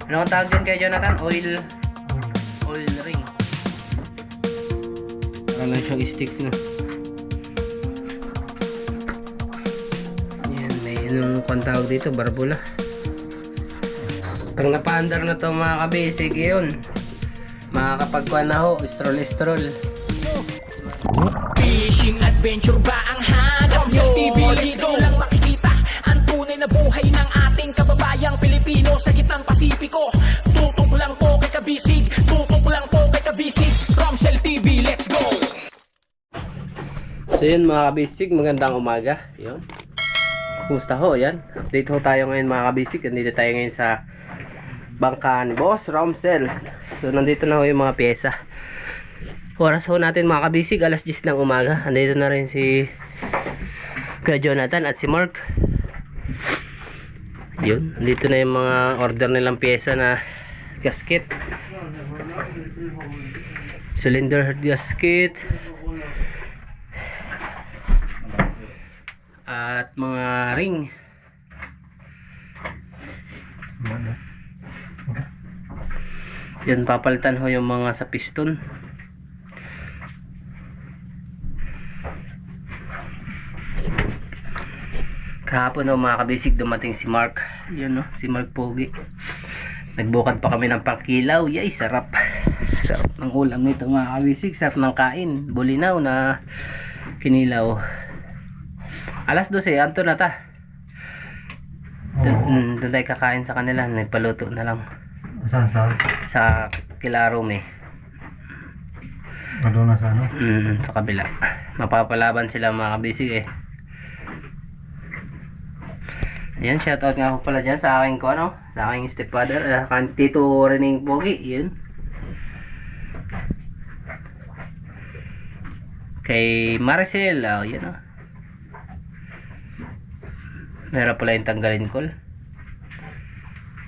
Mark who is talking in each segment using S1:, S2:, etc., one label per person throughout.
S1: Ano ang tawag dyan kay Jonathan? Oil ring. Para lang siyang stick na. Yan, may anong kung tawag dito, barbula. Pag napaandar na to mga kabasic, yun. Makakapagkuhan na ho, stroll.
S2: Fishing adventure ba ang hanap nyo? TV dito lang makikita ang tunay na buhay ng ating kababayang Pilipino sa gitnang Pasipiko. Tutok lang po kay Kabisig, tutok lang po kay Kabisig. Romsel TV, let's go!
S1: So yun mga kabisig, magandang umaga. Yun. Kumusta ho? Yan. Update ho tayo ngayon mga kabisig. Nandito tayo ngayon sa bangka ni Boss Romsel. So nandito na ho yung mga pyesa. Oras ho natin mga kabisig, alas 10 ng umaga. Andito na rin si Kuya Jonathan at si Mark. Yun, dito na yung mga order nilang pyesa na gasket, cylinder head gasket at mga ring. Yan, papalitan ho yung mga sa piston. Kahapon mga kabisig dumating si Mark. Yun no, si Mark Pogi. Nagbukad pa kami ng pangkilaw. Yay, sarap. Sarap ng ulam nito mga kabisig. Sarap ng kain. Bulinaw na kinilaw. Alas 12, anto na ta. Doon tayo kakain sa kanila. Nagpaluto na lang.
S3: Saan?
S1: Sa Kilarom eh.
S3: Doon na sa ano?
S1: Sa kabila. Mapapalaban sila mga kabisig eh. Yan, shoutout nga ako pala dyan sa aking sa aking stepfather, Tito Rening Pogi, yun. Kay Maricel, yun o. Meron pala yung tanggalin call.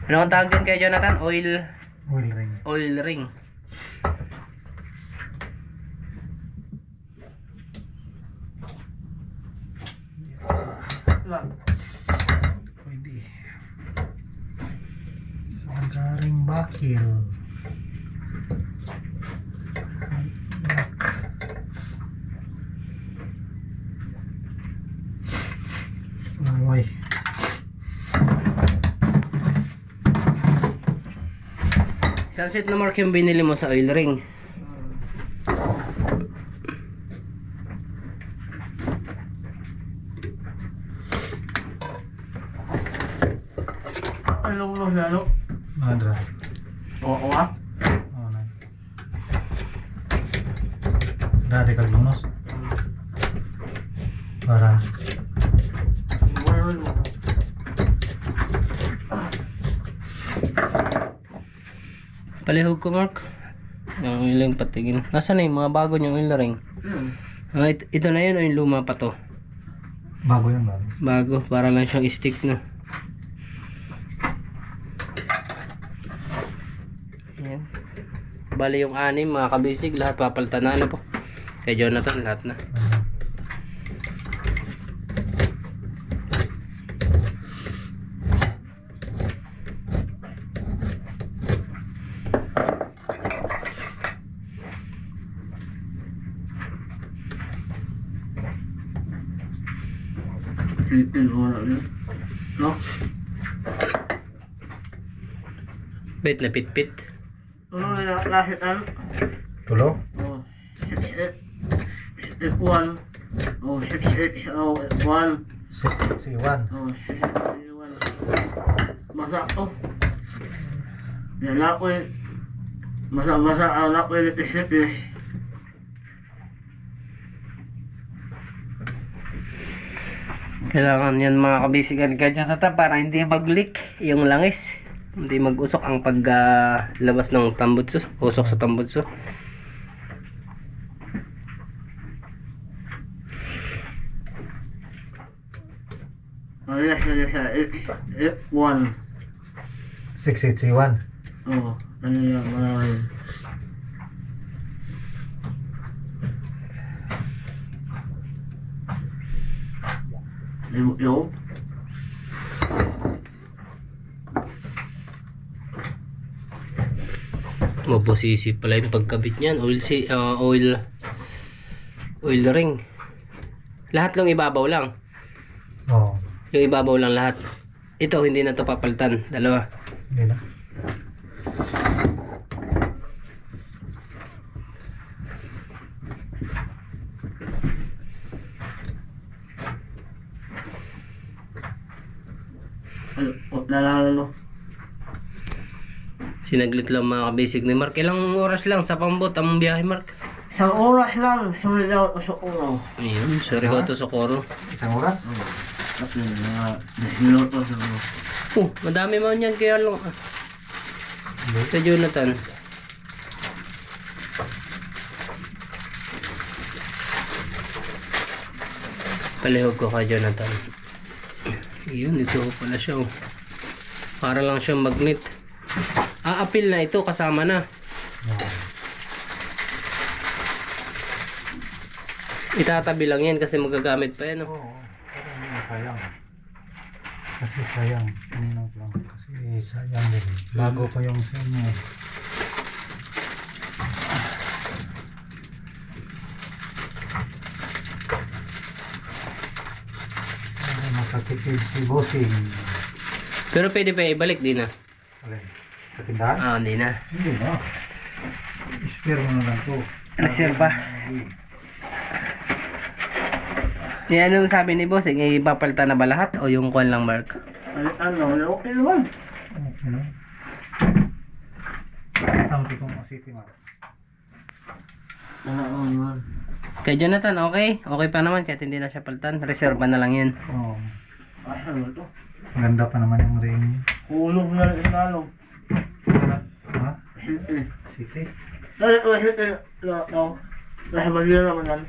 S1: Ano ang tawag dyan kay Jonathan? Oil ring.
S3: Garing bakil. Amoy.
S1: Isang set na Mark yung binili mo sa oil ring. Ano?
S3: Madra.
S1: Oo
S3: na. Dati kag lunos. Para
S1: palihog ko Mark. Yung ilang patigin. Nasaan na yung mga bago niyang oil ring? Ito na yun o yung luma pa to?
S3: bago yan,
S1: Bago, para lang siyang stick na. Ayan. Bali yung anim mga kabisig, lahat papalitan na po. Kay Jonathan lahat na. No? Bet na pit-pit.
S3: Tulo?
S4: Oh, 681. Oh, 681.
S3: 661.
S4: Oh, 681. Masak to. Yan ako eh. Masak anak ko yung isip eh.
S1: Kailangan yan mga kabisigan ganyan nata para hindi mag-leak yung langis. Hindi mag-usok ang paglabas ng tambutso, usok sa tambutso.
S4: Oh, yes, F1.
S3: 681.
S4: Oh, ano yan, maraming. Yung?
S1: Mabusisi pala yung pagkabit niyan. Oil ring. Lahat lang ibabaw lang.
S3: Oo.
S1: Yung ibabaw lang lahat. Ito hindi na to papalitan. Dalawa.
S3: Hindi na.
S4: Nalalo.
S1: Sinaglit lang mga kabisig ni Mark. Ilang oras lang sa pambot ang biyahe, Mark?
S4: Isang oras lang, sumunod ako sa ulo.
S1: Ayun, sorry ko to Socorro.
S3: Isang oras?
S4: Kasi mga 10 minuto siguro.
S1: Madami mo niyan kaya lang. Sa Jonathan. Palihog ko kay Jonathan. Ayun, ito pala siya. Para lang siyang magnet. Apil na ito, kasama na. Itatabi lang yan kasi magagamit pa yan.
S3: Oo. Sayang. Kasi sayang. Kanina lang. Kasi sayang din. Bago pa yung sa inyo. Makatipid si Bossing.
S1: Pero pwede pa ibalik, di na.
S3: Alin? Sa tindahan?
S1: Hindi na.
S3: Hindi na. Spare mo na lang to.
S1: Reserva. Ano sabi ni Boss? Ipapalitan na ba lahat o yung kwan lang, Mark?
S4: Ano, okay naman.
S3: Okay na. Sampai kong City Mark.
S4: Ano naman.
S1: Kay Jonathan, okay? Okay pa naman kahit hindi na siya palitan. Reserva na lang yan.
S3: Oo.
S4: Ano ito?
S3: Maganda pa naman yung ring.
S4: Hulog na rin talong.
S3: Ha?
S4: Hindi.
S3: City?
S4: Dali ko hindi. No. Dahil magiging naman yan.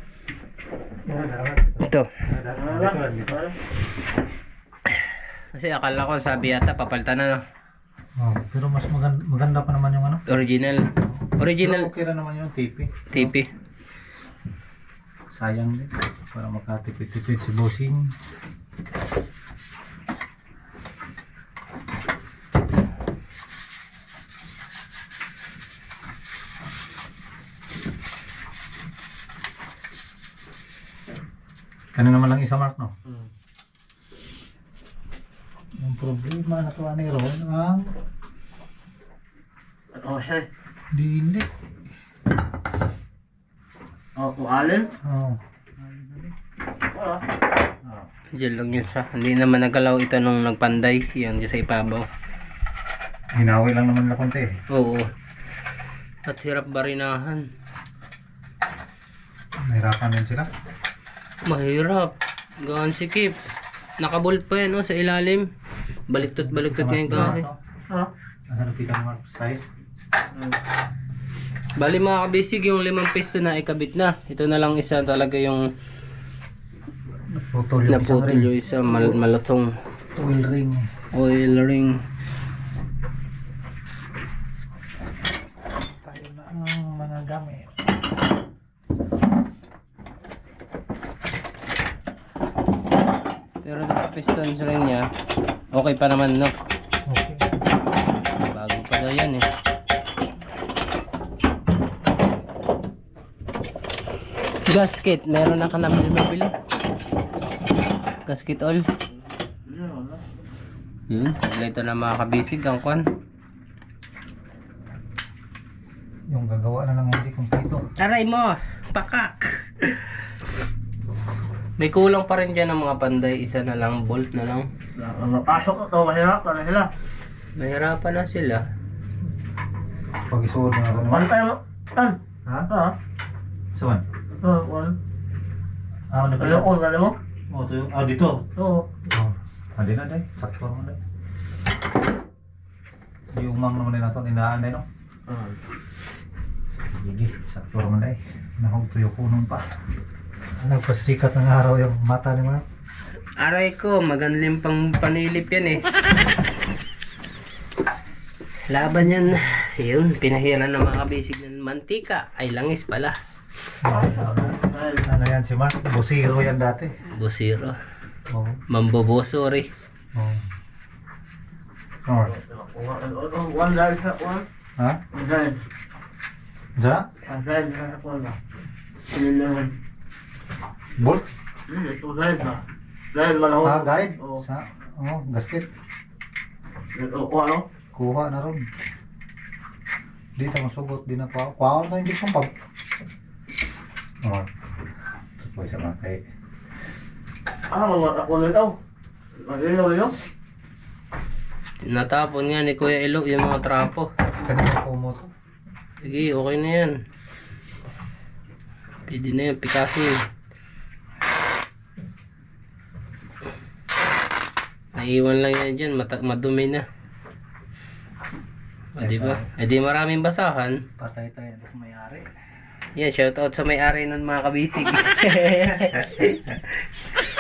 S1: Ito. Kasi akala ko sabi yata papalitan na. No?
S3: Oh, pero mas maganda pa naman yung ano?
S1: Original. Original
S3: Okay na naman yung TV.
S1: TV.
S3: Sayang din. Para makatipid-tipid si Bossing. Kanina naman lang isa Mark, no? Yung problema na to ani Ron ang
S4: Okay.
S3: hindi.
S4: Alin?
S3: Oh.
S1: Diyan lang yun siya. Hindi naman nagalaw ito nung nagpanday. Yan dyan sa ipabaw.
S3: Hinawi lang naman na konti.
S1: Oo. At hirap barinahan.
S3: Nahirapan din sila.
S1: Mahirap. Gaan sikip. Nakabolt pa yan sa ilalim. Baliktad-baliktad nga yung kahoy.
S4: Ha?
S3: Nasa napitan Mark size?
S1: Bali mga kabisig, yung 5 pisto na ikabit na. Ito na lang isa talaga yung
S3: Naputol yung isang
S1: naputol
S3: ring.
S1: yung isa malutong
S3: Oil ring.
S1: oil ring.
S3: Tayo na ang mga gamit.
S1: Pero naka-piston sa ring niya, okay pa naman, no?
S3: Okay.
S1: Bago pa daw yan eh. Gasket, meron na ka na mabili. Gasket all. Yun, ito na mga kabisig ang kwan.
S3: Yung gagawa na lang hindi kumpleto.
S1: Aray mo, pakak. May kulang pa rin dyan ng mga panday. Isa na lang, bolt na lang.
S4: Mapasok ito, mahirapan na sila.
S1: Mahirapan na sila.
S3: Pag isuod na ako naman.
S4: One time,
S3: Ha?
S4: Ha?
S3: Saan?
S4: One.
S3: Ah, ano ba
S4: Ano
S3: yan?
S4: ko, alam mo?
S3: Oh, ito yung... Ah, dito.
S4: Oo.
S3: Oh. Ah, di na, day. Sakto naman, day. Yung umang naman din nato, inaan, day, no? Sige, sakto naman, day. Nahog tuyo punong pa. Nagpasikat ng araw yung mata ni Mark.
S1: Aray ko, magandang pang panilip yan eh. Laban yan. Yun, pinahiran ng mga kabisig ng mantika. Ay, langis pala.
S3: Ano yan si Mark? Busiro yan dati.
S1: Busiro.
S3: Oo.
S1: Mambobosori.
S3: Oo. Alright.
S4: One dahil sa one.
S3: Ha?
S4: Asal.
S3: Sa?
S4: Asal sa ako na. Sinilangan.
S3: Bolt?
S4: Ito guide ba? Guide malahon.
S3: Guide?
S4: Oo.
S3: Sa? Gasket.
S4: Ito ko ano?
S3: Kuha na ron. Di ta masugot, di na kuha. Kuha na hindi pang pag. Supoy sa mga kay.
S4: Mamata ko na ito. Mag-ilaw yun?
S1: Natapon nga ni Kuya Ilo yung mga trapo.
S3: Kanina po mo to.
S1: Sige, okay na yan. Pwede na yan, Picasso. Naiwan lang yan dyan, madumi na. O, diba? E di maraming basahan.
S3: Patay tayo sa may-ari.
S1: Yan, shoutout sa may-ari nun mga kabisig.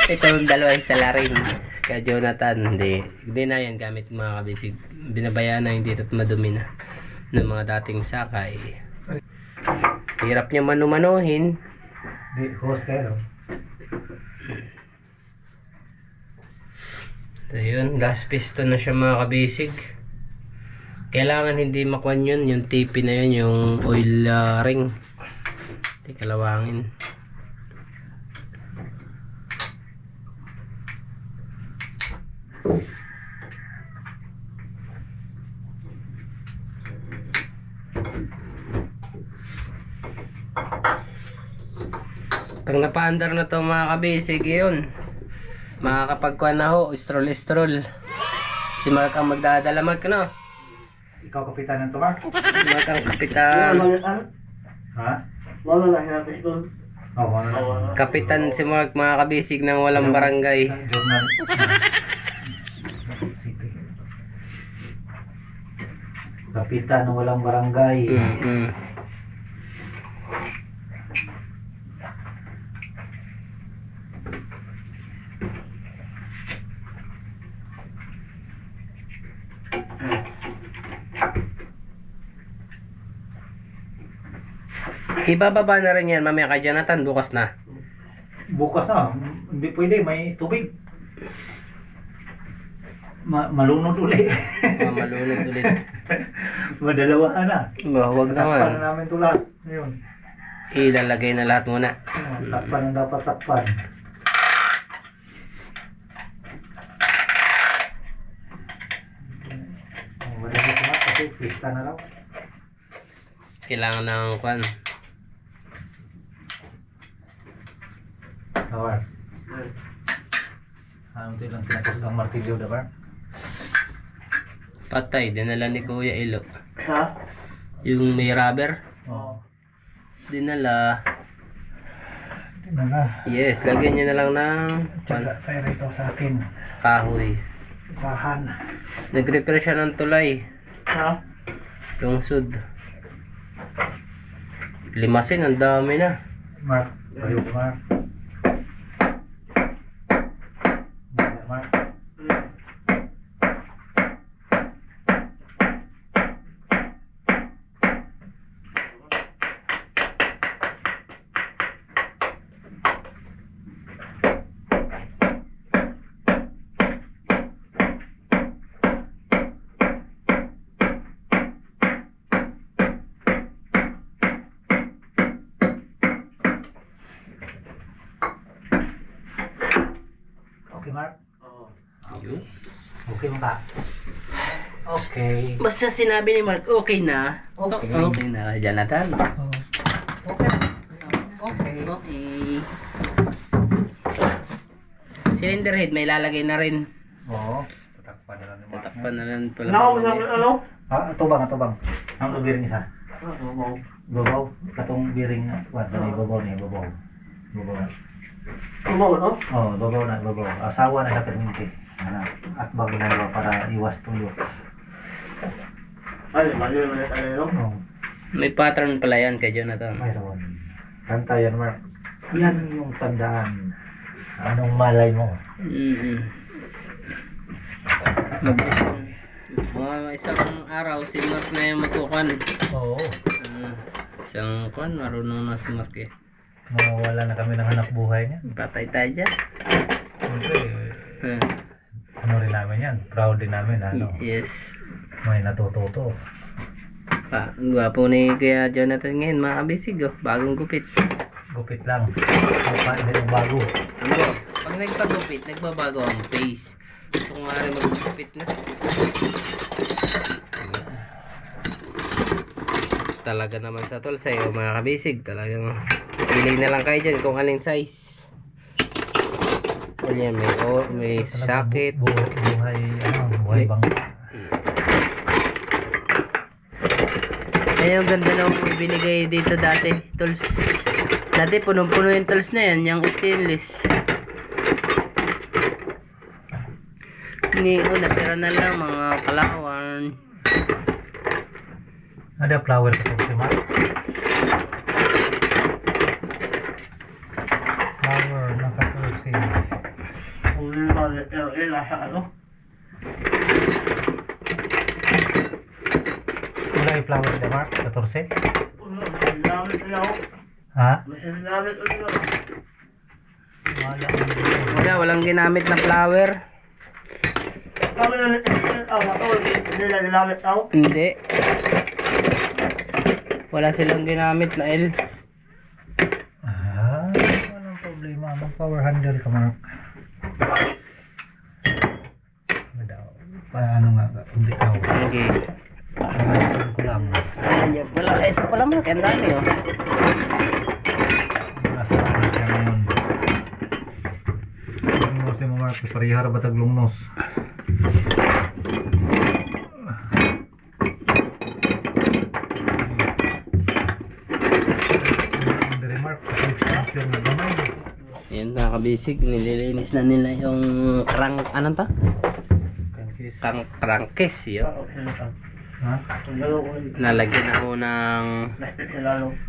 S1: Ito yung dalawa yung salarin. Kaya Jonathan, hindi na yan gamit mga kabisig. Binabayaan na hindi at madumi na ng mga dating sakay. Hirap niya manumanuhin.
S3: Di, host kayo.
S1: So yun, gas piston na siya mga kabisig. Kailangan hindi makuan yun, yung TP na yun, yung oil ring. Hindi kalawangin. Pag napaandar na to mga kabisig, yun. Makakapagkuhan na ho, stroll. Si Mark ang magdadala, Mark, no?
S3: Ikaw kapitan ng tumar?
S1: Mark ang kapitan.
S3: Ha?
S4: Wala na hinapis doon.
S3: Oo, ano na.
S1: Kapitan si Mark, mga kabisig ng walang barangay.
S3: Journal. Kapitan ng walang barangay.
S1: Ibababa na rin yan, mamaya ka Jonathan, bukas na.
S3: Bukas na, hindi pwede, may tubig. Malunod uli.
S1: Malunod ulit.
S3: Madalawahan na.
S1: Huwag
S3: Takpan
S1: naman.
S3: na namin ito lahat. Ngayon.
S1: Ilalagay na lahat muna.
S3: Takpan ang dapat takpan. Wala na ito kasi pista na raw.
S1: Kailangan ng kwan.
S3: Tawar. Ano ito lang tinapos ng martilyo, dabar?
S1: Patay, dinala ni Kuya Ilo.
S4: Ha?
S1: Yung may rubber,
S3: Oo.
S1: dinala.
S3: Ito na na.
S1: Yes, lagyan nyo na lang ng
S3: Tsaga tayo rito sa akin.
S1: kahoy.
S3: Sahan.
S1: Nag-repair siya ng tulay.
S4: Ha?
S1: Yung sud. Limasin, ang dami na.
S3: Mark. Ayun, Mark. Mark. Okay, Mark.
S4: Oo.
S1: Ayun.
S3: Okay mo ka? Okay.
S1: Basta sinabi ni Mark, okay na.
S3: Okay.
S1: Okay na, Jonathan.
S3: Okay. Okay.
S1: Okay. Cylinder head, may lalagay na rin.
S3: Oo. Tatakpan na lang ni Mark.
S1: Tatakpan na lang pala.
S4: Ano? Ano?
S3: Atubang. Ang biring isa.
S4: Ano?
S3: Babaw. Katong biring na. Wala na babaw niya. Babaw.
S4: Ano? Ano?
S3: Oh, babaw na. Asawa na sa perminti. At bago na ba para iwas tulo.
S4: Ay, mali tayo.
S3: Oh,
S1: May pattern pala yan kay Jonathan.
S3: mayroon. Kanta yan, Mark. Yan yung tandaan. Anong malay mo?
S1: Mga isang araw, si Mark na yung matukan.
S3: Oo.
S1: Isang kwan, marunong na si Mark eh.
S3: Mawawala na kami ng hanap buhay niya.
S1: Patay tayo dyan.
S3: Siyempre, ano rin namin yan. Proud din namin. Ano,
S1: Yes.
S3: may natututo.
S1: Ang gwapo ni Kuya Jonathan ngayon, mga kabisig, oh. Bagong gupit.
S3: Gupit lang. Hindi yung bago.
S1: Ano? Pag nagpagupit, nagbabago ang face. Gusto ko nga rin magpagupit na. Talaga naman sa tol sa'yo, mga kabisig. Talagang pili na lang kayo dyan kung aling size. Yan, may socket.
S3: Buhay bangka.
S1: Ayan yung ganda nung binigay dito dati, tools. Dati punong-puno yung tools na yan, yung stainless. Hindi, natira na lang mga kalawan.
S3: Ada flower sa si Mark. Flower nakatusi.
S4: Uli ba sa ano?
S3: Wala yung flower sa Mark, 14.
S4: Ginamit nila ako.
S3: Ha?
S4: Ginamit nila.
S1: Walang ginamit na flower.
S4: Kami na hindi na ginamit ako.
S1: Hindi. Wala silang ginamit na L.
S3: Walang problema. Mag-power handle ka, Mark. Paano nga? Hindi ka.
S1: Okay.
S3: Ko lang.
S1: Ayan pala. Ito pala mga ang dami oh.
S3: Nasa ano siya ngayon. Lungnos ni mo, Mark. Parihara batag lungnos.
S1: Ayan mga kabisig, nililinis na nila yung anong ta? Crankcase yun.
S3: Ha?
S1: Nalagyan ako ng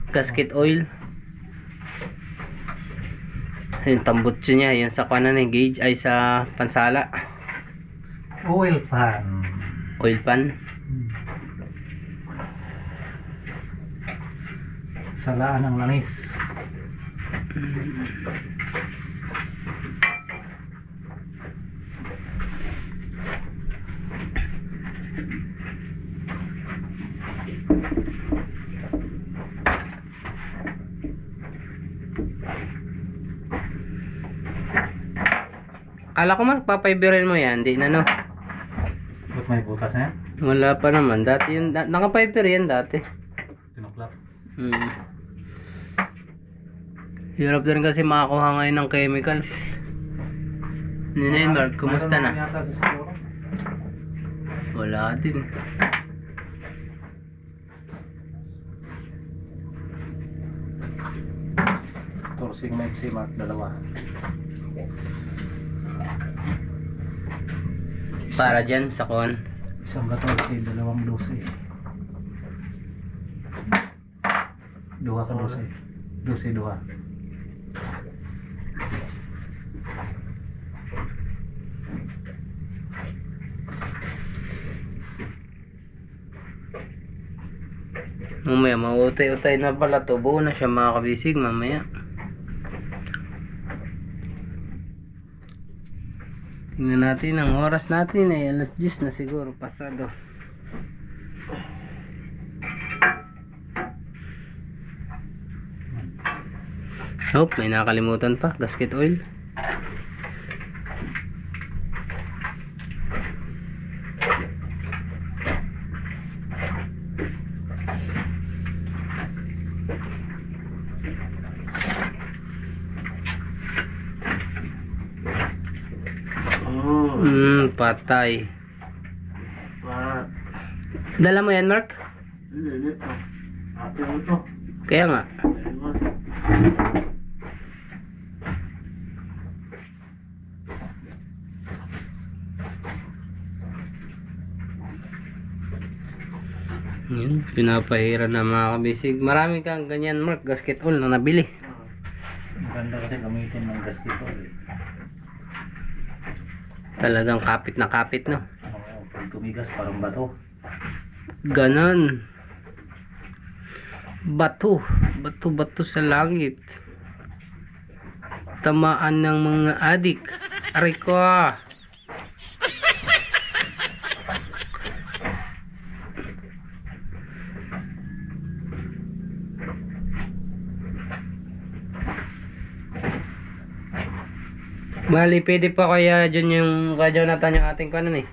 S1: gasket oil. Yung tambutso niya, yung sa kanan ng gauge ay sa pansala.
S3: Oil pan.
S1: Oil pan.
S3: Salaan ng langis.
S1: Kala ko man, papaiberin mo yan, di na no.
S3: Ba't may butas na yan?
S1: Wala pa naman, dati yun, naka-fiber yan dati.
S3: Tinuklap.
S1: Hirap din kasi makakuha ngayon ng chemicals. Mark, kumusta na? Wala din.
S3: Torsing Maxi Mark, dalawa.
S1: Para dyan sa kon.
S3: Isang 14, dalawang 12. Duha ka 12. 12, duha.
S1: Mamaya, mautay-utay na pala to. Buo na siya mga kabisig mamaya. Tingnan natin ang oras natin ay alas 10 na siguro pasado. Oh, may nakalimutan pa, gasket oil. Patay. Dala mo yan, Mark?
S4: Hindi. Ate mo to.
S1: Kaya nga. Yan, pinapahira na mga kabisig. Marami kang ganyan, Mark, gasket oil na nabili.
S3: Maganda kasi gamitin ng gasket oil.
S1: Talagang kapit na kapit, no?
S3: Oo, pag tumigas parang bato.
S1: Ganon. Bato. Bato sa langit. Tamaan ng mga adik. Aray ko. Bali, pwede pa kaya dyan yung kay Jonathan yung ating kanan eh.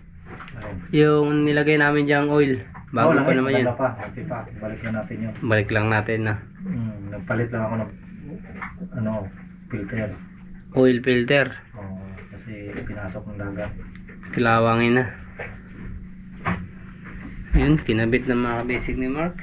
S1: Yung nilagay namin dyang oil. Bago pa naman yun.
S3: Pa. Okay pa. Balik na natin yun.
S1: Balik lang natin na.
S3: Nagpalit lang ako ng filter.
S1: Oil filter.
S3: Oo, kasi pinasok ng dagat.
S1: Kilawangin na. Yun, kinabit ng mga basic ni Mark.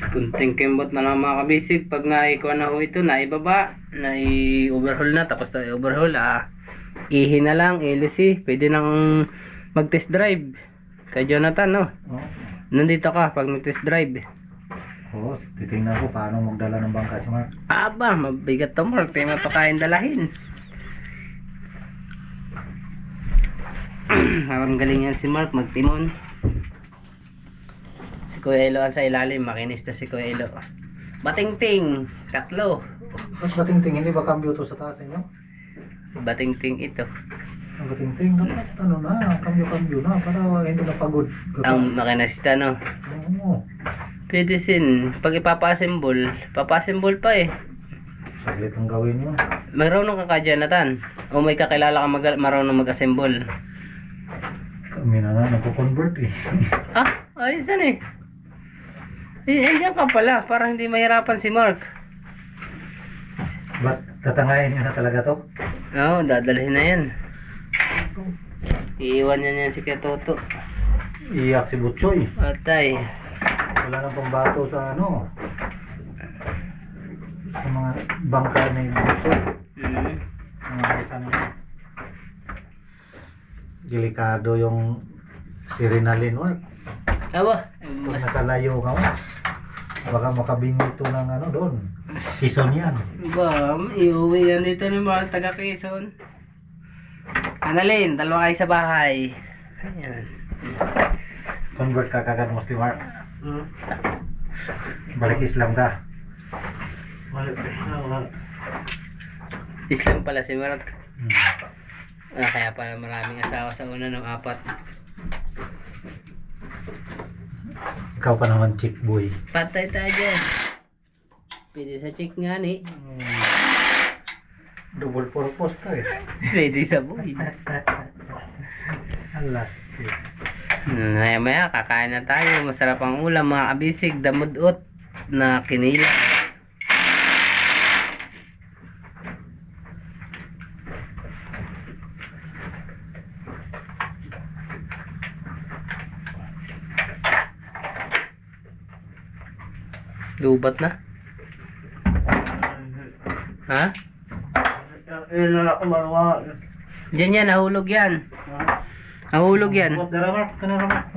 S1: Kunting kembot na lang mga kabisig. Pag naikuha na ho ito, naibaba, nai-overhaul na, tapos na i-overhaul, ihi na lang, LC. Pwede nang mag-test drive kay Jonathan, no?
S3: Oo.
S1: Nandito ka pag mag-test drive.
S3: Oo, titingnan ko paano magdala ng bangka si Mark.
S1: Aba, mabigat to Mark, tayo mapakain dalahin. Parang galing yan si Mark magtimon. Si Kuya Elo ang sa ilalim, makinista si Kuya Elo. Bating-ting, katlo.
S3: Mas bating-ting, hindi ba cambio to sa taas inyo?
S1: Bating-ting ito.
S3: Ang bating-ting, dapat ano na, cambio na, para hindi na pagod.
S1: Ang makinista, no?
S3: Oo.
S1: Pwede sin, pag ipapa-assemble, papa-assemble pa eh.
S3: Saglit ang gawin yun.
S1: Marunong ka ka, Jonathan? O may kakilala ka marunong mag-assemble?
S3: Kami na nga, nagko-convert eh.
S1: Ayusan eh. Diyan ka pala, para hindi mahirapan si Mark.
S3: Ba't tatangayin nyo na talaga to?
S1: Oo, dadalhin na yan. Iiwan niya yan si Katoto.
S3: Iyak si Butchoy.
S1: Patay.
S3: Wala nang pambato sa ano. Sa mga bangka ni Butchoy. Mga isa nila. Delikado yung Sirenalin work.
S1: Aba,
S3: Kung
S1: mas
S3: nakalayo ka mo, baka makabingi ito ng ano doon. Quezon yan.
S1: ba, iuwi yan dito ni Mark, taga Quezon. Annalyn, dalawa kayo sa bahay. Ayan.
S3: Convert ka kagad Muslim Mark. Balik Islam ka.
S1: Islam pala si Mark. Kaya pala maraming asawa sa una ng 4.
S3: Ikaw pa naman chick boy.
S1: Patay tayo dyan. Pwede sa chick nga ni.
S3: Double purpose to eh.
S1: Pwede sa boy.
S3: Alas.
S1: Maya maya kakain na tayo. Masarap ang ulam mga kabisig. Damudot na kinila. Lubat na. Ha?
S4: Ilan ako maluwa.
S1: Diyan yan, nahulog yan. Nahulog yan.
S3: Dara Mark, kanina Mark.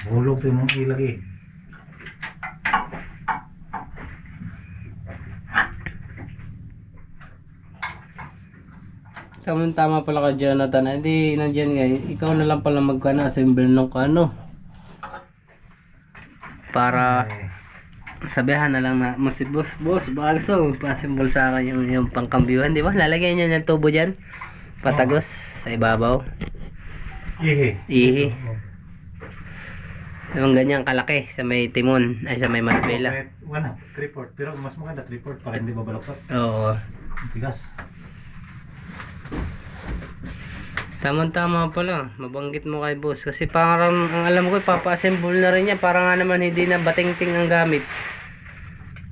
S3: Nahulog yung mong ilagay.
S1: Tama pala ka Jonathan. Hindi nandiyan nga. Ikaw na lang pala assemble ng kano. Para sabihan na lang na si boss bagso pa-assemble sa akin yung pangkambyuhan, di ba? Lalagyan niya ng tubo diyan. Patagos sa ibabaw. Ihi. Yung ganyan kalaki sa may timon ay sa may manibela.
S3: Wala, 3/4. Pero mas maganda 3/4 para hindi babaloktot.
S1: Oo.
S3: Tigas.
S1: Tama pala, mabanggit mo kay boss kasi parang ang alam ko papa-assemble na rin niya para nga naman hindi na bating-ting ang gamit.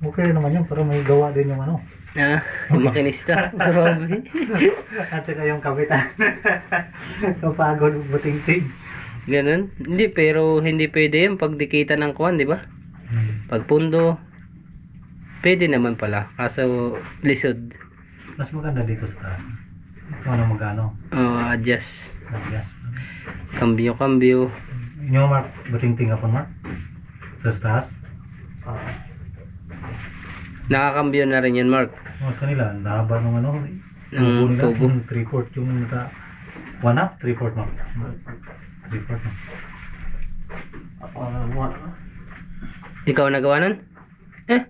S3: Okay naman yun, pero may gawa din yung ano.
S1: Yung makinista. Grabe.
S3: At saka yung kapitan. Kapagod buting-ting.
S1: Ganun? Hindi, pero hindi pwede yun pag dikita ng kuwan, di ba? Pag pundo, pwede naman pala. Kaso lisod.
S3: Mas maganda dito sa taas. Ito na magano.
S1: Adjust.
S3: Adjust.
S1: Cambio.
S3: Inyo Mark, buting-ting ako Mark. Sa taas.
S1: Nakakambyo na rin yan, Mark.
S3: Mas kanila, nahaba ng ano.
S1: Ng tubo.
S3: 3/4 yung naka 1 up, 3/4 Mark. 3/4 na.
S1: Ikaw nagawa nun? Eh,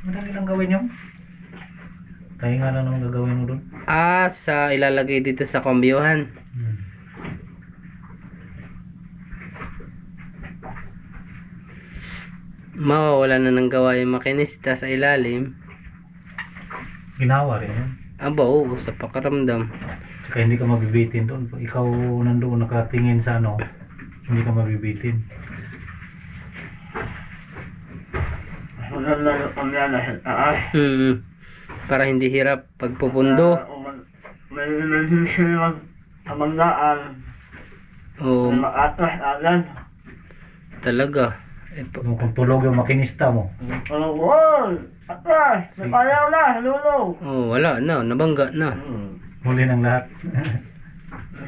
S3: Madali lang gawin yun. Tayo nga lang naman gagawin mo doon.
S1: sa ilalagay dito sa kombyuhan. Mawawala na ng gawa yung makinista sa ilalim.
S3: Ginawa rin yun.
S1: Aba, oo, sa pakaramdam.
S3: Saka hindi ka mabibitin doon. Pag ikaw nandoon nakatingin sa ano, hindi ka mabibitin.
S4: Maganda kung yan ay.
S1: Para hindi hirap pagpupundo.
S4: May nagsisilang kamandaan.
S1: Oo,
S4: May makatas agad.
S1: talaga.
S3: Kung tulog yung makinista mo,
S4: Ano, wow! Atras! May payaw na! Lulong!
S1: Oh, wala na, nabangga na.
S3: huli ng lahat.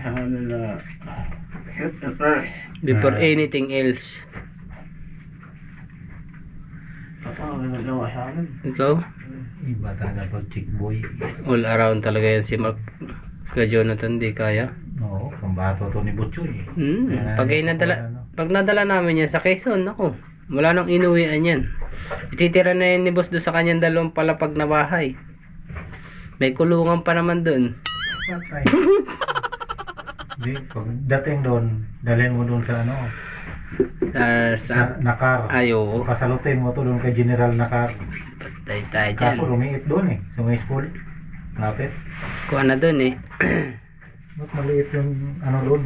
S4: Ano na... Shoot the first.
S1: Before anything else.
S4: Ano nagawa sa akin?
S1: Ikaw?
S3: Iba talaga pag chick boy.
S1: All around talaga yan si Mark. Ka Jonathan, di kaya.
S3: Oo, pambato to ni Butchoy.
S1: Pag nadala namin yan sa Quezon, ako, wala nang inuwian yan. Ititira na yan ni boss doon sa kanyang dalawang palapag na bahay. May kulungan pa naman doon.
S3: Patay. Di, pag dating doon, dalhin mo doon sa ano, sa Nakar.
S1: Ayo,
S3: Pasalutin mo to doon kay General Nakar.
S1: patay tayo dyan.
S3: Kaso lumiit doon eh, sa may school. Lapit.
S1: Kuha na doon eh.
S3: Ba't maliit yung ano doon?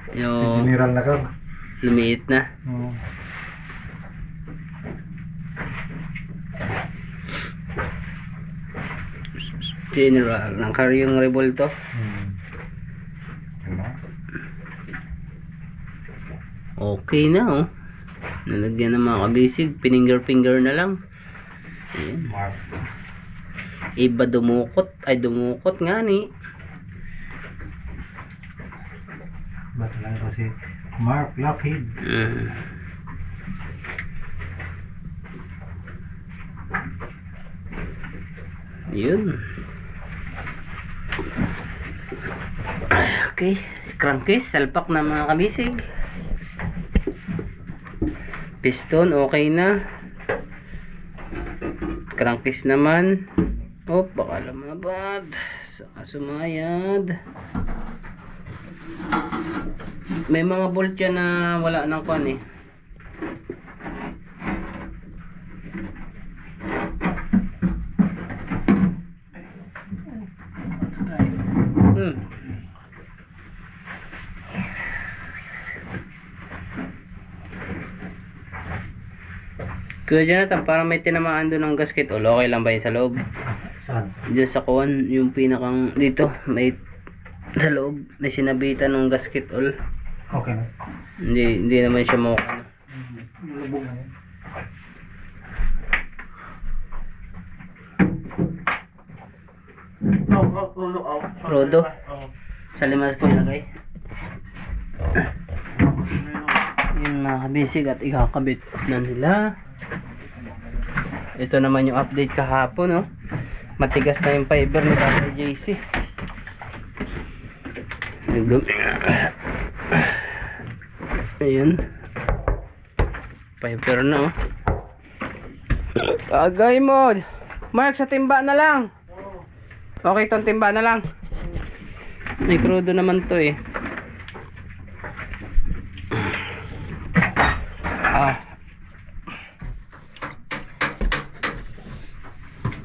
S3: Kay
S1: Yung
S3: General Nakar.
S1: lumiit na.
S3: Oo.
S1: General, ng karyong revolto.
S3: Ano?
S1: Okay na oh. Nalagyan ng mga kabisig. Finger na lang. Ayan.
S3: Mark.
S1: Iba dumukot. Ay dumukot nga ni.
S3: Ba't lang kasi Mark Lockheed.
S1: Yun. Okay. Crankcase. Salpak na mga kabisig. Piston. Okay na. Crankcase naman. Oh, baka lumabad. Saka sumayad. May mga bolt yan na wala nang kwan eh. Kuya Jonathan, parang may tinamaan doon ng gasket. O, okay lang ba yun sa loob?
S3: Saan?
S1: Diyan sa kuwan, yung pinakang dito, may sa loob, may sinabitan ng gasket all.
S3: Okay na.
S1: Hindi naman siya mukha na.
S3: Lubog na yan.
S1: Rodo. Sa limas po lagay. Yun mga kabisig at ikakabit na nila. Ito naman yung update kahapon, no? Matigas na yung fiber ni Tatay JC. Ayun. Fiber na, oh. Agay mo. Mark, sa timba na lang. Okay, itong timba na lang. May crudo naman to, eh.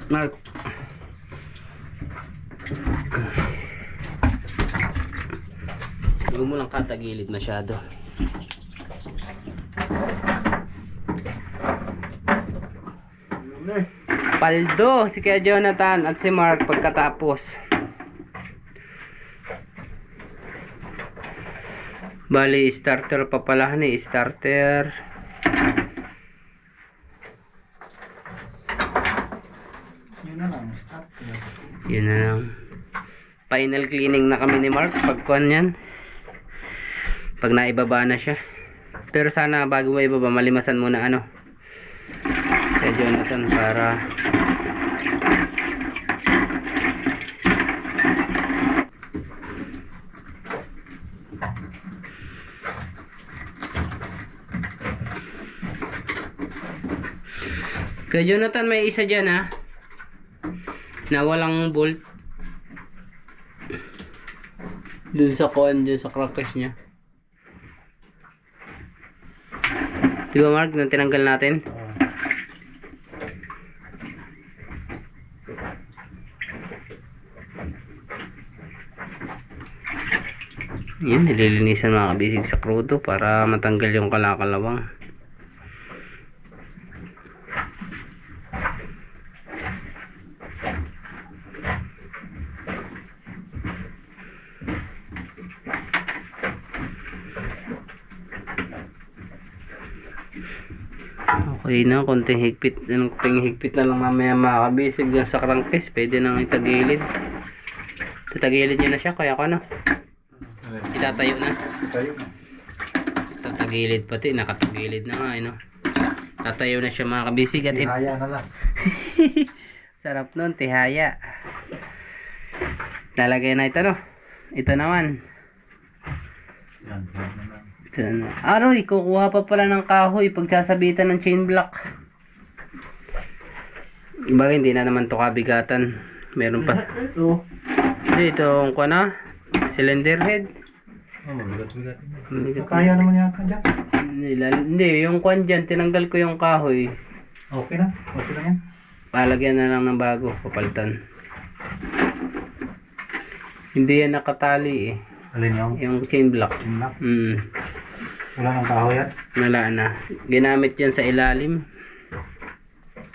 S1: Mark. Huwag mo lang katagilid masyado. Paldo si Kuya Jonathan at si Mark pagkatapos. Bali, starter pa pala ni starter.
S3: Yun na lang, stop.
S1: Yun na lang. Final cleaning na kami ni Mark pagkuhan yan. Pag naibaba na siya. Pero sana bago mo ibaba, malimasan muna ano. Kaya Jonathan para Kay Jonathan may isa dyan ha. Na walang bolt. Dun sa kuan, dun sa crackers niya. Di ba Mark, nang tinanggal natin? Yan, nililinisan mga kabisig sa krudo para matanggal yung kalakalawang. Okay na, konting higpit na lang mamaya mga kabisig dyan sa crankcase. Pwede nang itagilid. Tatagilid nyo na siya, kaya ka na. Itatayo na.
S3: Tayo na.
S1: Tatagilid pati, nakatagilid na nga, no? Tatayo na siya mga kabisig at
S3: Ihaya na lang.
S1: sarap nun, tihaya. Lalagay na ito, no? Ito naman.
S3: Yan, yan na lang.
S1: Aroy, kukuha pa pala ng kahoy pagsasabitan ng chain block. Bagay, hindi na naman to kabigatan. Meron pa.
S4: Ito.
S1: Itong kuha na, cylinder head.
S3: Oh, mabigat-bigat.
S1: Mabigat.
S3: Kaya naman yata dyan.
S1: Hindi, yung kuha dyan, tinanggal ko yung kahoy.
S3: Okay na. Okay lang yan.
S1: Palagyan na lang ng bago, papalitan. Hindi yan nakatali eh.
S3: Alin yung
S1: Yung chain block.
S3: lock?
S1: Hmm.
S3: Wala nang kahoy yan?
S1: Wala na. Ginamit yan sa ilalim.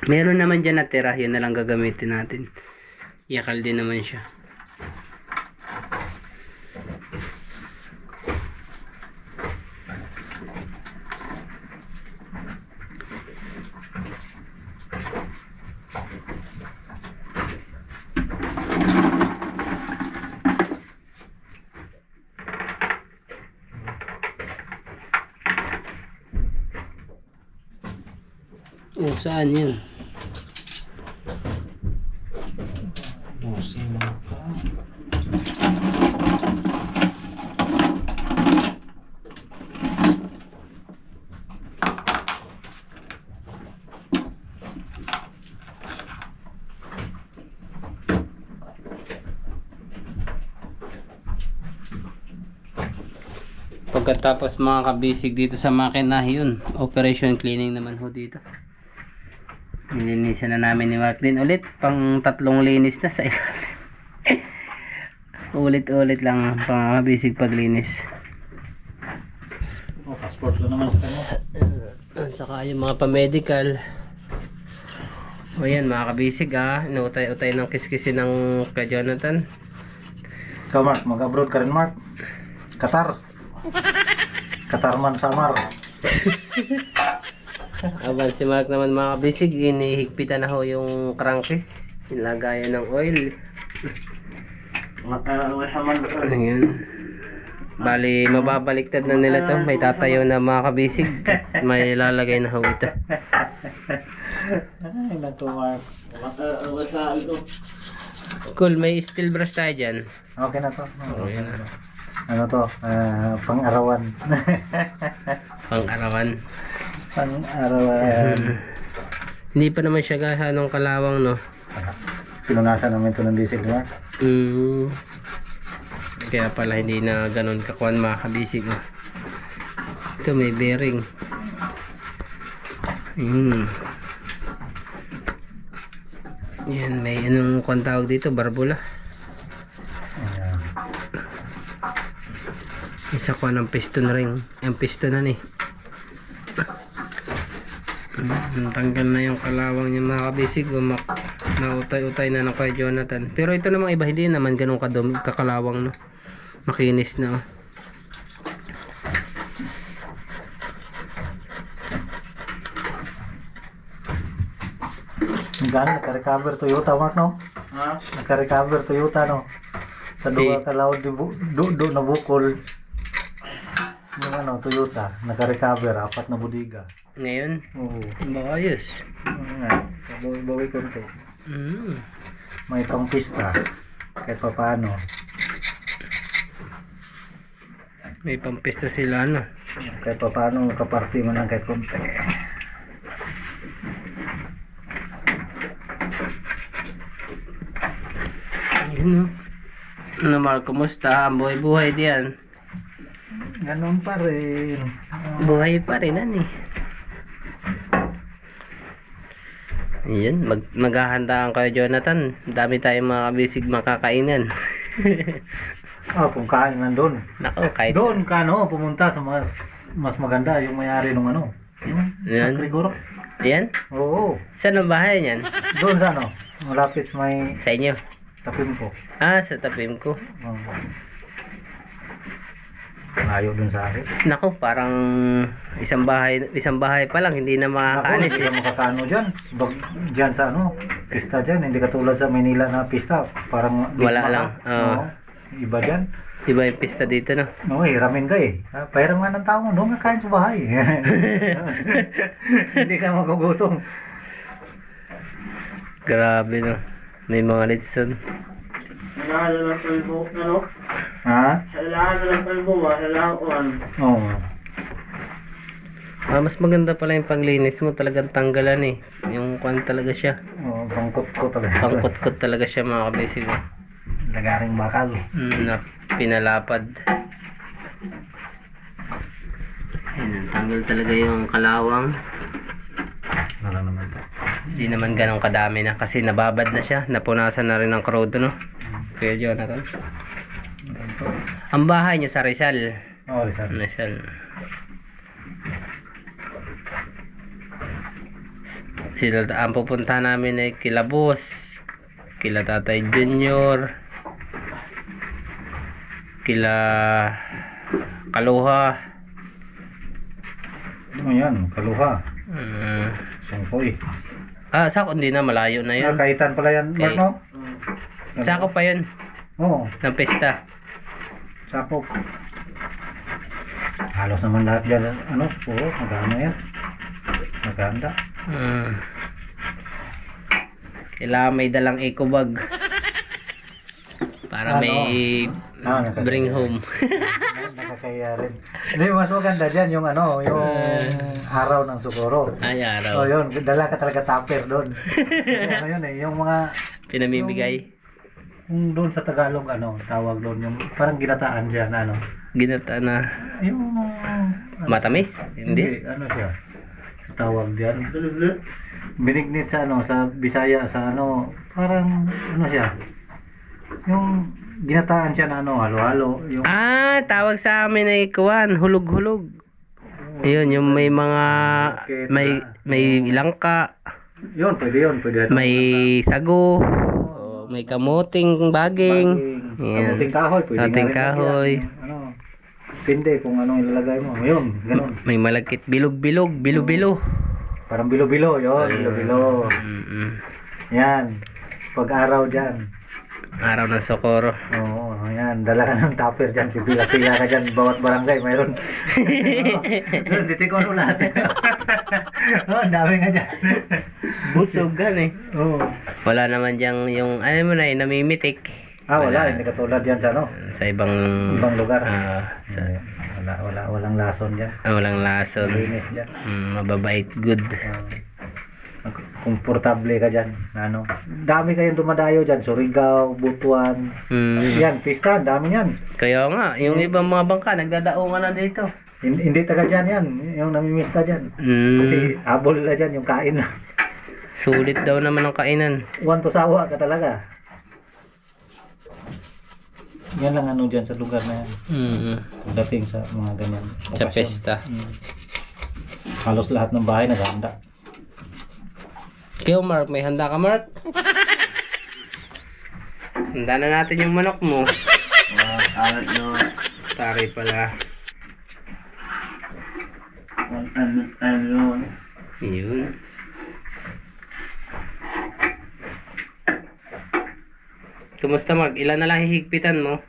S1: Meron naman dyan natira. Yun na lang gagamitin natin. Yakal din naman siya. Oh, saan yun?
S3: Dosin ka.
S1: Pagkatapos mga kabisig dito sa makina, yun, operation cleaning naman ho dito. Nilinisan na namin ni Mark din ulit, pang 3 linis na sa ilalim. Ulit-ulit lang mga kabisig paglinis.
S3: Oh, passport ko naman sa kanya.
S1: Saka yung mga pa-medical. O yan mga kabisig inuutay-utay ng kiskisin ng kay Jonathan.
S3: Ikaw Mark, mag-abroad ka rin Mark. Qatar. Qatarman Samar.
S1: Aban si Mark naman mga kabisig, inihigpitan na ho yung crankcase. Nilagayan ng oil. Ayan. Bali, mababaliktad na nila to. May tatayo na mga kabisig. May lalagay na ho ito.
S3: Ay, naku Mark.
S1: Cool, may steel brush tayo dyan.
S3: Okay na to.
S1: Okay na.
S3: Ano to? Pang-arawan.
S1: Pang-arawan.
S3: Pang-arawan.
S1: Hindi pa naman siya gahanong kalawang, no?
S3: Pinunasan namin ito ng diesel Mark.
S1: Kaya pala hindi na ganun kakuan mga kabisig, no? Ito may bearing. Yan, may anong kuan tawag dito, barbula.
S3: Ayan.
S1: Isa ko ng piston ring. Ang pistonan eh. Tanggal na yung kalawang niya mga kabisig. Nautay-utay na kay Jonathan. Pero ito namang iba, hindi naman ganun kadumi, kakalawang, no? Makinis na, oh.
S3: Gano'n, naka-recover Toyota Mark, no?
S4: Ha?
S3: Naka-recover Toyota, no? Sa
S1: Si-
S3: duwa ka laod do na bukol. Yung ano, Toyota, naka-recover, 4 na budiga.
S1: Ngayon,
S3: Oo.
S1: maayos.
S3: Bawi ko ito. May pangpista, kahit pa paano.
S1: May pampista sila, no?
S3: Kahit pa paano, kaparty mo lang kahit konti.
S1: Ayun. Ano Mark, kumusta? Ang buhay-buhay diyan.
S3: Ganun pa rin.
S1: Buhay pa rin, ani. Ayan, maghahanda kayo, Jonathan. Dami tayong mga kabisig makakainan.
S3: Kung kain nandun.
S1: Nako, kahit
S3: Doon ka pumunta sa mas maganda yung may-ari ng
S1: Yan.
S3: sa Krigoro.
S1: Ayan?
S3: Oo.
S1: Saan ang bahay niyan?
S3: Doon sa malapit sa may
S1: Sa inyo?
S3: tapim ko.
S1: Ah, sa tapim ko.
S3: Oo. Layo dun sa akin.
S1: Nako, parang isang bahay pa lang, hindi na
S3: Ako,
S1: makakaalis.
S3: hindi ka makakano dyan. Dyan sa pista dyan. Hindi katulad sa Manila na pista. Parang
S1: Wala
S3: bigma
S1: lang,
S3: ka.
S1: oo.
S3: Oo. Iba dyan.
S1: Iba yung pista dito, no?
S3: Oo, hiramin ka eh. Pahiram nga ng tao mo, doon ka kain sa bahay. Hindi ka magugutom.
S1: Grabe, no? May mga litson.
S4: Kailangan na lang kalbo, ano?
S3: Ha?
S4: Kailangan na lang kalbo ba? Kailangan ko ano?
S3: Oo.
S1: Ah, mas maganda pala yung paglinis mo, talagang tanggalan eh. Yung kwan talaga siya.
S3: Oo, bangkot ko talaga.
S1: Pangkot-kot talaga siya, mga kabisig.
S3: Lagaring bakal.
S1: Na pinalapad. Ayun, tanggal talaga yung kalawang.
S3: Wala naman to.
S1: Hindi naman ganun kadami na kasi nababad na siya. Napunasan na rin ng krudo, no? Kuya Jonathan. Ang bahay niyo sa Rizal.
S3: Oo, Rizal.
S1: Rizal. Sila, ang pupunta namin ay kila Boss, kila Tatay Junior, kila Kaluha.
S3: Ano yan? Kaluha.
S1: Mm.
S3: Sangkoy.
S1: Sako hindi na, malayo na yun.
S3: Kaitan pala yan,
S1: Okay.
S3: Mark, no?
S1: Sako pa yun,
S3: Oo,
S1: ng pesta.
S3: sakop. Halos naman lahat dyan, puro, magano yan. Maganda.
S1: Kailangan may dalang eco bag para may
S3: nakakaya.
S1: bring home.
S3: Nakakaya rin. Hindi, mas maganda dyan yung yung araw ng Socorro.
S1: Ay,
S3: O
S1: araw.
S3: yun, dala ka talaga tupper doon. Kasi yun yung mga,
S1: Pinamimigay.
S3: yung doon sa Tagalog, tawag doon, yung parang ginataan dyan,
S1: Ginata na
S3: yung,
S1: matamis? Hindi.
S3: siya, tawag dyan.
S4: Bilibili?
S3: Binignit sa sa Bisaya, sa parang, siya, yung ginataan siya na halo-halo, yung,
S1: Tawag sa amin ay kuwan, hulog-hulog. Yun, yung may mga
S3: Okay,
S1: may langka,
S3: yun, pwede.
S1: may sago, may kamuting baging. Yan.
S3: Kamuting kahoy, pwede
S1: Kamuting
S3: nga rin
S1: kahoy.
S3: yan. Pinde kung anong ilalagay mo. Yun, ganun.
S1: May malagkit bilog-bilog, bilo-bilo.
S3: Parang bilo-bilo, yun, bilo-bilo.
S1: Mm-mm.
S3: Yan, pag-araw dyan.
S1: Araw ng Socorro.
S3: Oo, yan, dala ka ng tupper dyan, pipila-pila ka dyan, bawat barangay, mayroon. Ditikon mo lahat. Ang dami nga dyan.
S1: Busog gan eh.
S3: Oo.
S1: Wala naman diyang yung, mo na namimitik.
S3: Wala, hindi katulad yan sa
S1: Sa ibang
S3: lugar.
S1: sa,
S3: Walang lason dyan.
S1: walang lason.
S3: Linis dyan.
S1: Mababait, good.
S3: Komportable ka dyan. Dami kayong dumadayo dyan. Surigao, Butuan. Yan, pista, dami yan.
S1: Kaya nga, yung ibang mga bangka, nagdadaungan na dito.
S3: Hindi taga dyan yan. Yung namimista dyan. Kasi habol na dyan yung kain na.
S1: Sulit daw naman ang kainan.
S3: Uwan to sawa ka talaga. Yan lang dyan sa lugar na yan. Pagdating sa mga ganyan.
S1: Sa
S3: okasyon.
S1: pesta.
S3: Halos lahat ng bahay naghahanda.
S1: Ikaw, Mark, may handa ka, Mark? Handa na natin yung manok mo.
S4: Alat na.
S1: Tari pala.
S4: Ano?
S1: Yun. Kumusta, Mark? Ilan na lang hihigpitan mo?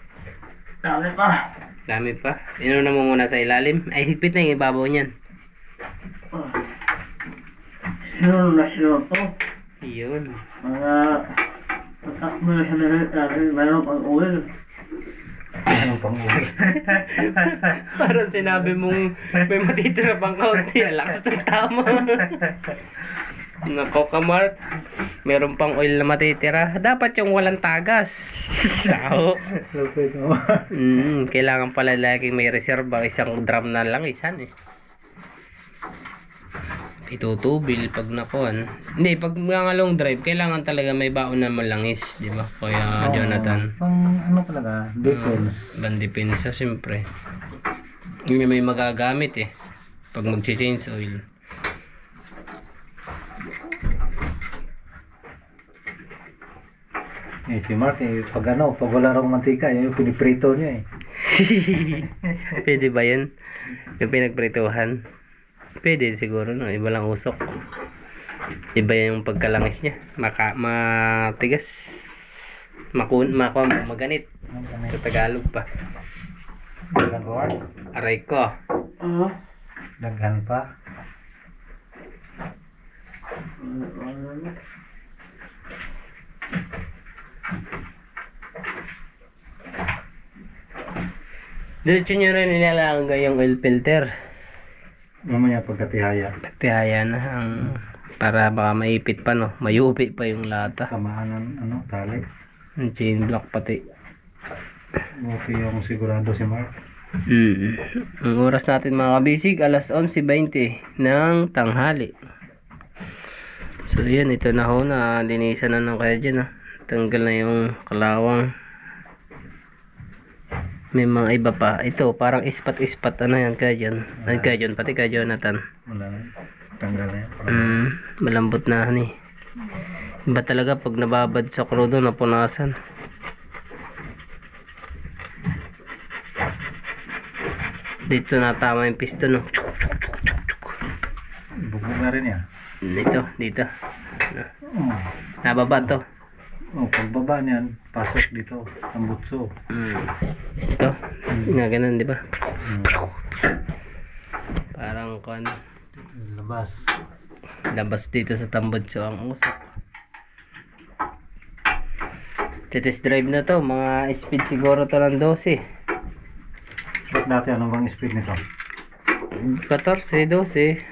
S4: Dami pa.
S1: Dami pa. Inuna mo muna sa ilalim. Ay, higpit na yung ibabaw niyan.
S4: Sino to?
S1: Yun.
S4: Mga patakbo na siya mayroon pang oil.
S3: Anong pang-uwi?
S1: Parang sinabi mong may matitira pang kaunti. Lakas ng tama. Nako ka, Mark. Meron pang oil na matitira. Dapat yung walang tagas. Sao?
S3: Lupit mo.
S1: Kailangan pala laging may reserva. Isang drum na lang, isan eh. Itutubil pag nakuan. Hindi, pag mga long drive, kailangan talaga may baon na malangis, di ba? Kaya Jonathan.
S3: Pang ano talaga, details.
S1: Bandipensa, siyempre. May magagamit eh. Pag mag-change oil.
S3: Eh, si Mark, pag wala raw mantika, yun yung piniprito niya eh.
S1: Pwede ba yun? Yung pinagprituhan? Pwede siguro, no? Iba lang usok. Iba yung pagkalangis niya. Matigas. Maganit. Sa Tagalog pa.
S3: Daghan pa, Mark?
S1: Aray ko.
S3: Daghan pa.
S1: Diretso nyo rin nilalagay yung oil filter.
S3: Mamaya pagkatihaya.
S1: Tihaya na ang para baka maipit pa, no? Mayupi pa yung lata.
S3: Tamaan ng tali.
S1: Yung chain block pati.
S3: Okay yung sigurado si Mark.
S1: Ang oras natin mga kabisig, alas 11:20 ng tanghali. So yan, ito na ho na linisan na ng kaya dyan, ha? Tanggal na yung kalawang. May mga iba pa. Ito, parang ispat-ispat. Ano yan kaya dyan? Ay, kaya dyan, pati kaya Jonathan.
S3: Wala na. Tanggal na yan.
S1: Malambot na ni. Iba talaga pag nababad sa krudo, napunasan. Dito na tama yung piston, no?
S3: Bubog na rin yan.
S1: Dito.
S3: Oh.
S1: Nababa to.
S3: Pagbaba niyan, pasok dito. Ang butso.
S1: Ito. Nga ganun, di ba? Parang kon.
S3: Labas.
S1: Labas dito sa tambutso ang usok. Test drive na to. Mga speed siguro to ng 12.
S3: Ba't dati ano bang speed nito?
S1: 14, 12.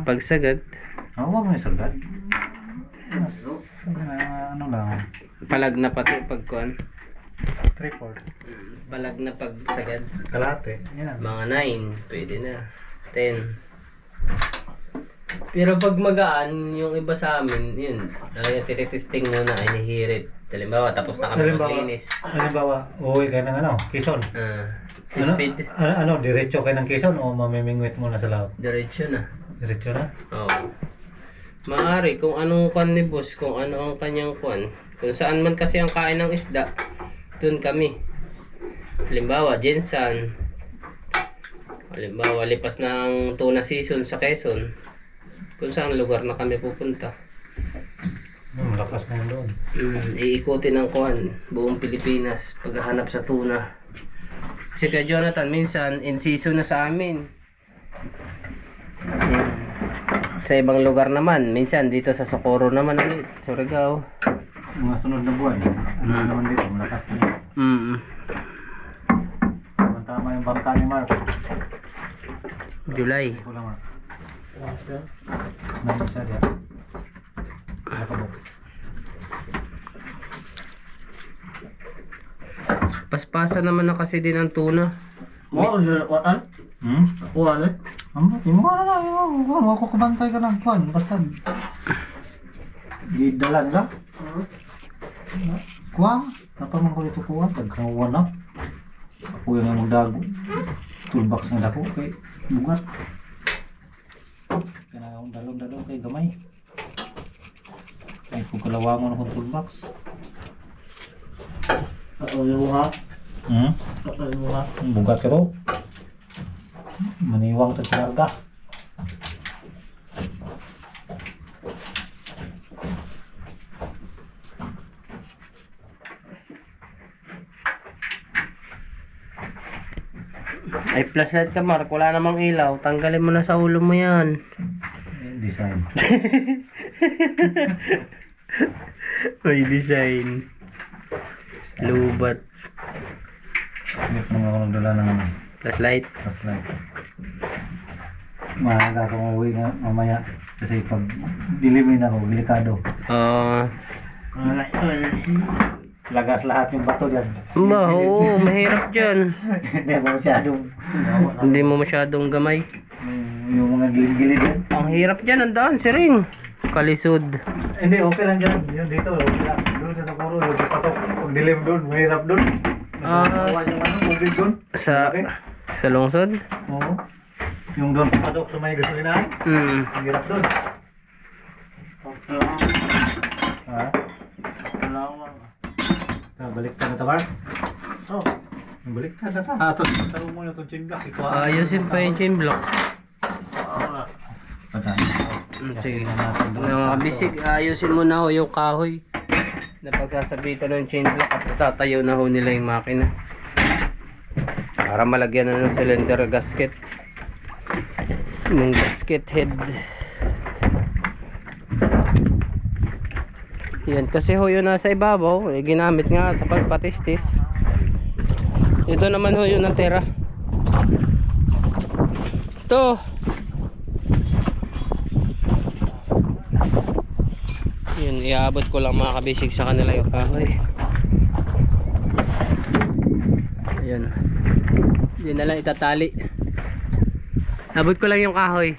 S1: Pagsagad.
S3: Huwag mo yung sagad. Ano lang?
S1: Palag na pati pagkuan.
S3: 3/4.
S1: Palag na pagsagad.
S3: Kalate. Yan.
S1: Mga 9. Pwede na. 10. Pero pag magaan, yung iba sa amin, yun. Talaga tinitesting muna, inihirit. Halimbawa, tapos na kami maglinis.
S3: Halimbawa, uwi ka ng Quezon.
S1: Speed.
S3: Diretso kayo ng Quezon o mamimingwit muna sa laot?
S1: Diretso na.
S3: Diretso na?
S1: Oo. Maari, kung anong kwan ni boss, kung ano ang kanyang kwan. Kung saan man kasi ang kain ng isda, dun kami. Halimbawa, Jensan. Halimbawa, lipas ng tuna season sa Quezon. Kung saan lugar na kami pupunta.
S3: Malakas na yun doon.
S1: Iikutin ng kwan, buong Pilipinas, paghahanap sa tuna. Kasi kay Jonathan, minsan, in season na sa amin. Sa ibang lugar naman, minsan dito sa Socorro naman ulit, Surigao.
S3: Mga sunod na buwan, ano naman dito, malakas na yun. Tama yung bangka ni Mark.
S1: July.
S3: Ito lang, Mark. Nag-isa diya. Nakabok.
S1: Paspasan naman na kasi din ang tuna.
S4: Mo, wala. Wala.
S3: Yung mga na lang, yung mga kukubantay ka ng kwan, basta di dala nila. Kuwang, napaman ko dito kuwang, tagkanguwan na. Ako yung magdago. Toolbox na dako kay bugat. Kaya akong dalong kay gamay. Ay kung kalawangon akong toolbox.
S4: Yung ha? Yung ha?
S3: Bugat ka to. Maniwang sa kinarga.
S1: Ay, flashlight ka, Mark. Wala namang ilaw. Tanggalin mo na sa ulo mo yan.
S3: Design.
S1: May design. Lubat.
S3: Hindi pa naman ako nagdala ng
S1: Flashlight.
S3: flashlight. Maaga akong uwi nga mamaya. Kasi pag dilimin ako, delikado.
S4: Wala ito eh.
S3: Lagas lahat yung bato dyan.
S1: Oo, mahirap dyan.
S3: Hindi mo masyadong
S1: Hindi mo masyadong gamay.
S3: yung mga gilid-gilid yan.
S1: Ang hirap dyan, ang daan, siring. Kalisod.
S3: Hindi, okay lang dyan. Yun dito, okay lang. Doon sa puro, yung pasok. Pag dilim doon, mahirap doon. Nakakuha yung ano, tubig doon.
S1: Sa lungsod?
S3: Oo. Yung doon pasok sa may gasolinahan. Ang hirap doon. Ha? Baliktad na tabar?
S4: Oh.
S3: Baliktad na ta. Ato, tanong mo na itong chain block.
S1: Ayusin pa yung chain block.
S4: Wala.
S3: Patay.
S1: Sige. Mga bisig, ayusin mo na ho yung kahoy na pagsasabitan ng chain block at tatayo na ho nila yung makina para malagyan na ng cylinder gasket, ng gasket head. Yan kasi ho yun nasa ibabaw, ginamit nga sa pagpatistis. Ito naman ho yun natira. Ito yun, iabot ko lang mga kabisig sa kanila yung kahoy. Ayun, yun na lang itatali. Abot ko lang yung kahoy.